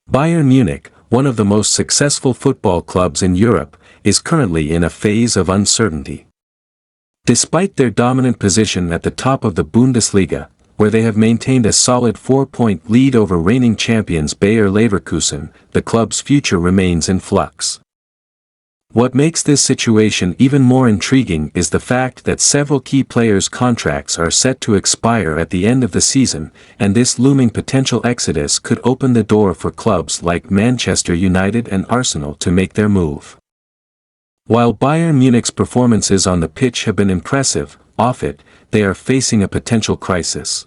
Bayern Munich, one of the most successful football clubs in Europe, is currently in a phase of uncertainty. Despite their dominant position at the top of the Bundesliga, where they have maintained a solid 4-point lead over reigning champions Bayer Leverkusen, the club's future remains in flux. What makes this situation even more intriguing is the fact that several key players' contracts are set to expire at the end of the season, and this looming potential exodus could open the door for clubs like Manchester United and Arsenal to make their move. While Bayern Munich's performances on the pitch have been impressive, off it, they are facing a potential crisis.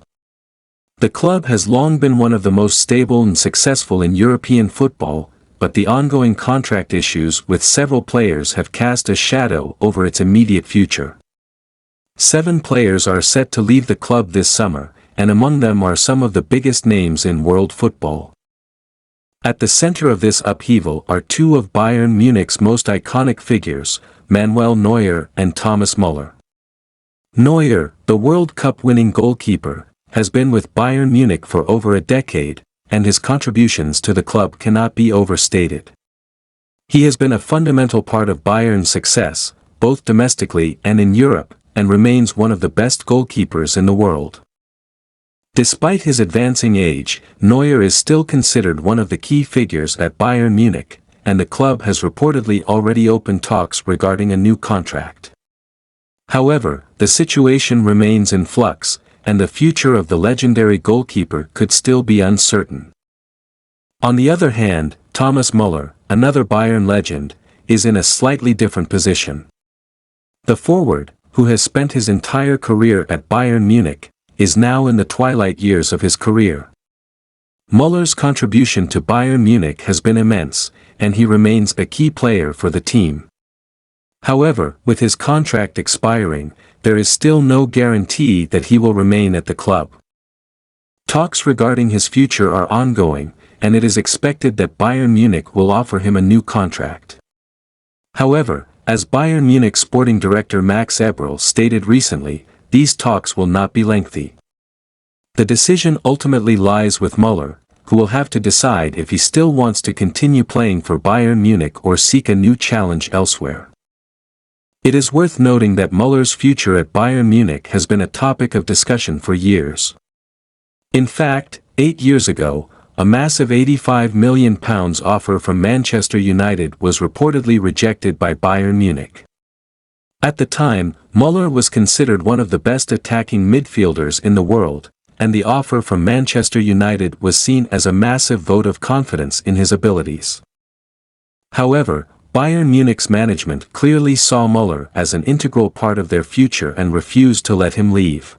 The club has long been one of the most stable and successful in European football, but the ongoing contract issues with several players have cast a shadow over its immediate future. 7 players are set to leave the club this summer, and among them are some of the biggest names in world football. At the center of this upheaval are 2 of Bayern Munich's most iconic figures, Manuel Neuer and Thomas Muller. Neuer, the World Cup-winning goalkeeper, has been with Bayern Munich for over a decade, and his contributions to the club cannot be overstated. He has been a fundamental part of Bayern's success, both domestically and in Europe, and remains one of the best goalkeepers in the world. Despite his advancing age, Neuer is still considered one of the key figures at Bayern Munich, and the club has reportedly already opened talks regarding a new contract. However, the situation remains in flux, and the future of the legendary goalkeeper could still be uncertain. On the other hand, Thomas Muller, another Bayern legend, is in a slightly different position. The forward, who has spent his entire career at Bayern Munich, is now in the twilight years of his career. Muller's contribution to Bayern Munich has been immense, and he remains a key player for the team. However, with his contract expiring, there is still no guarantee that he will remain at the club. Talks regarding his future are ongoing, and it is expected that Bayern Munich will offer him a new contract. However, as Bayern Munich sporting director Max Eberl stated recently, these talks will not be lengthy. The decision ultimately lies with Muller, who will have to decide if he still wants to continue playing for Bayern Munich or seek a new challenge elsewhere. It is worth noting that Muller's future at Bayern Munich has been a topic of discussion for years. In fact, 8 years ago, a massive £85 million offer from Manchester United was reportedly rejected by Bayern Munich. At the time, Muller was considered one of the best attacking midfielders in the world, and the offer from Manchester United was seen as a massive vote of confidence in his abilities. However, Bayern Munich's management clearly saw Muller as an integral part of their future and refused to let him leave.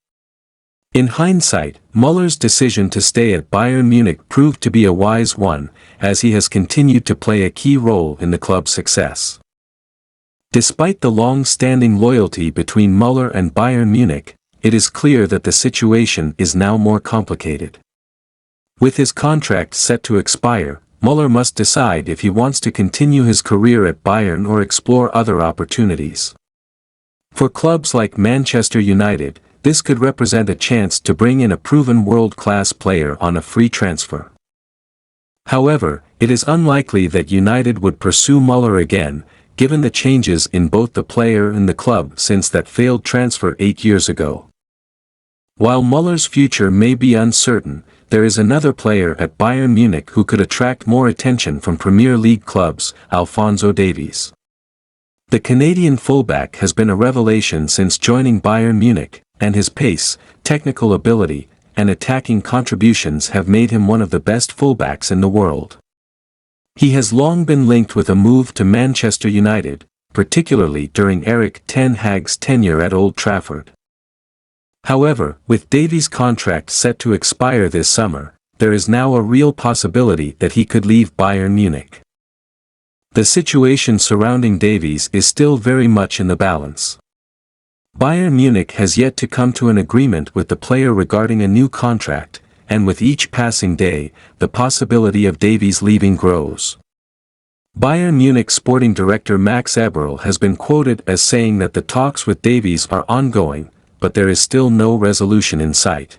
In hindsight, Muller's decision to stay at Bayern Munich proved to be a wise one, as he has continued to play a key role in the club's success. Despite the long-standing loyalty between Muller and Bayern Munich, it is clear that the situation is now more complicated. With his contract set to expire, Muller must decide if he wants to continue his career at Bayern or explore other opportunities. For clubs like Manchester United, this could represent a chance to bring in a proven world-class player on a free transfer. However, it is unlikely that United would pursue Muller again, given the changes in both the player and the club since that failed transfer 8 years ago. While Muller's future may be uncertain, there is another player at Bayern Munich who could attract more attention from Premier League clubs, Alphonso Davies. The Canadian fullback has been a revelation since joining Bayern Munich, and his pace, technical ability, and attacking contributions have made him one of the best fullbacks in the world. He has long been linked with a move to Manchester United, particularly during Erik ten Hag's tenure at Old Trafford. However, with Davies' contract set to expire this summer, there is now a real possibility that he could leave Bayern Munich. The situation surrounding Davies is still very much in the balance. Bayern Munich has yet to come to an agreement with the player regarding a new contract, and with each passing day, the possibility of Davies leaving grows. Bayern Munich sporting director Max Eberl has been quoted as saying that the talks with Davies are ongoing, but there is still no resolution in sight.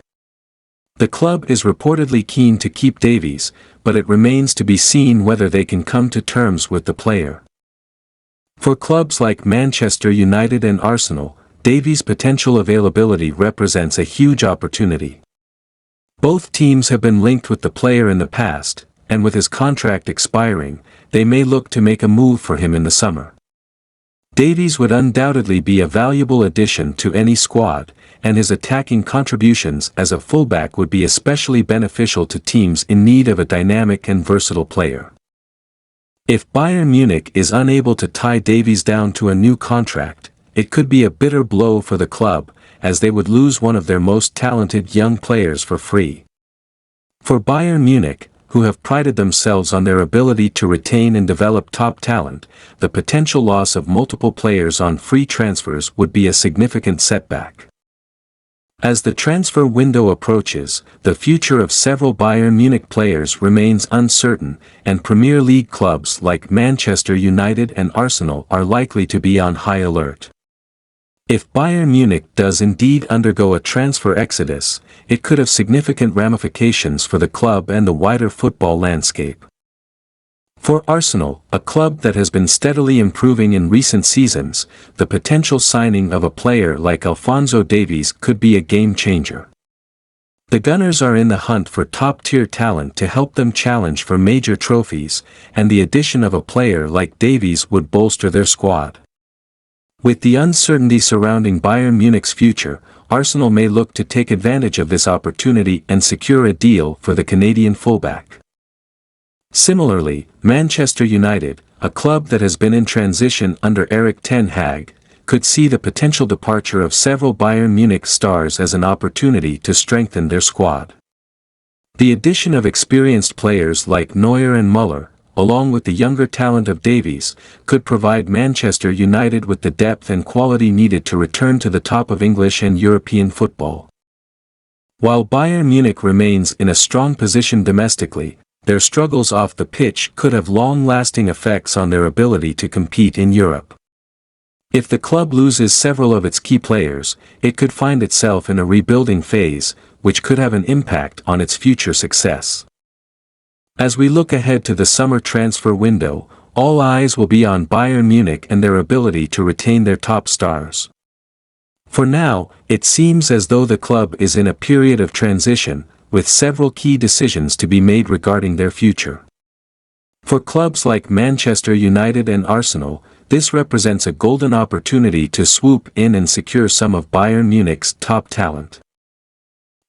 The club is reportedly keen to keep Davies, but it remains to be seen whether they can come to terms with the player. For clubs like Manchester United and Arsenal, Davies' potential availability represents a huge opportunity. Both teams have been linked with the player in the past, and with his contract expiring, they may look to make a move for him in the summer. Davies would undoubtedly be a valuable addition to any squad, and his attacking contributions as a fullback would be especially beneficial to teams in need of a dynamic and versatile player. If Bayern Munich is unable to tie Davies down to a new contract, it could be a bitter blow for the club, as they would lose one of their most talented young players for free. For Bayern Munich, who have prided themselves on their ability to retain and develop top talent, the potential loss of multiple players on free transfers would be a significant setback. As the transfer window approaches, the future of several Bayern Munich players remains uncertain, and Premier League clubs like Manchester United and Arsenal are likely to be on high alert. If Bayern Munich does indeed undergo a transfer exodus, it could have significant ramifications for the club and the wider football landscape. For Arsenal, a club that has been steadily improving in recent seasons, the potential signing of a player like Alphonso Davies could be a game-changer. The Gunners are in the hunt for top-tier talent to help them challenge for major trophies, and the addition of a player like Davies would bolster their squad. With the uncertainty surrounding Bayern Munich's future, Arsenal may look to take advantage of this opportunity and secure a deal for the Canadian fullback. Similarly, Manchester United, a club that has been in transition under Erik ten Hag, could see the potential departure of several Bayern Munich stars as an opportunity to strengthen their squad. The addition of experienced players like Neuer and Muller, along with the younger talent of Davies, could provide Manchester United with the depth and quality needed to return to the top of English and European football. While Bayern Munich remains in a strong position domestically, their struggles off the pitch could have long-lasting effects on their ability to compete in Europe. If the club loses several of its key players, it could find itself in a rebuilding phase, which could have an impact on its future success. As we look ahead to the summer transfer window, all eyes will be on Bayern Munich and their ability to retain their top stars. For now, it seems as though the club is in a period of transition, with several key decisions to be made regarding their future. For clubs like Manchester United and Arsenal, this represents a golden opportunity to swoop in and secure some of Bayern Munich's top talent.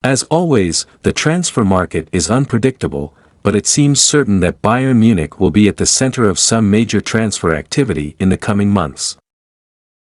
As always, the transfer market is unpredictable, but it seems certain that Bayern Munich will be at the center of some major transfer activity in the coming months.